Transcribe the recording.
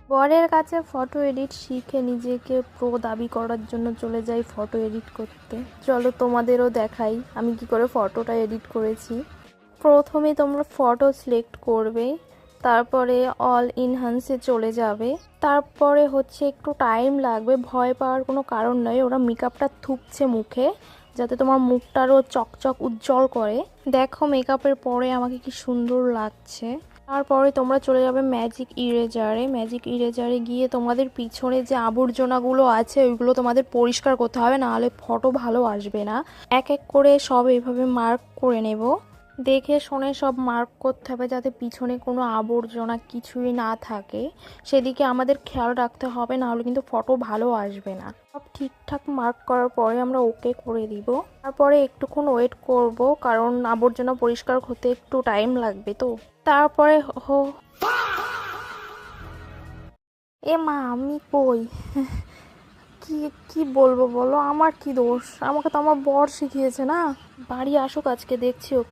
বরের কাছে photo edit শিখে নিজেকে প্রো দাবি করার জন্য চলে যাই ফটো এডিট করতে। চলো তোমাদেরও দেখাই আমি কি করে ফটোটা এডিট করেছি। প্রথমে তোমরা ফটো সিলেক্ট করবে, তারপরে অল ইনহ্যান্সে চলে যাবে। তারপরে হচ্ছে একটু টাইম লাগবে, ভয় পাওয়ার কোনো কারণ নয়, ওরা মেকআপটা থুপছে মুখে যাতে তোমার মুখটারও চকচক উজ্জ্বল করে। দেখো মেকআপের পরে আমাকে কি সুন্দর লাগছে। তারপরে তোমরা চলে যাবে ম্যাজিক ইরেজারে। ম্যাজিক ইরেজারে গিয়ে তোমাদের পিছনে যে আবর্জনাগুলো আছে ওইগুলো তোমাদের পরিষ্কার করতে হবে, নাহলে ফটো ভালো আসবে না। এক এক করে সব এইভাবে মার্ক করে নেব। দেখে শুনে সব মার্ক করতে হবে যাতে পিছনে কোনো আবর্জনা কিছুই না থাকে, সেদিকে আমাদের খেয়াল রাখতে হবে, নাহলে কিন্তু ফটো ভালো আসবে না। সব ঠিকঠাক মার্ক করার পরে আমরা ওকে করে দিব। তারপরে একটুক্ষণ ওয়েট করব, কারণ আবর্জনা পরিষ্কার হতে একটু টাইম লাগবে তো। তারপরে এ মা আমি কই, কি কি বলবো বলো, আমার কি দোষ? আমাকে তো আমার বর শিখিয়েছে না। বাড়ি আসুক আজকে দেখছি।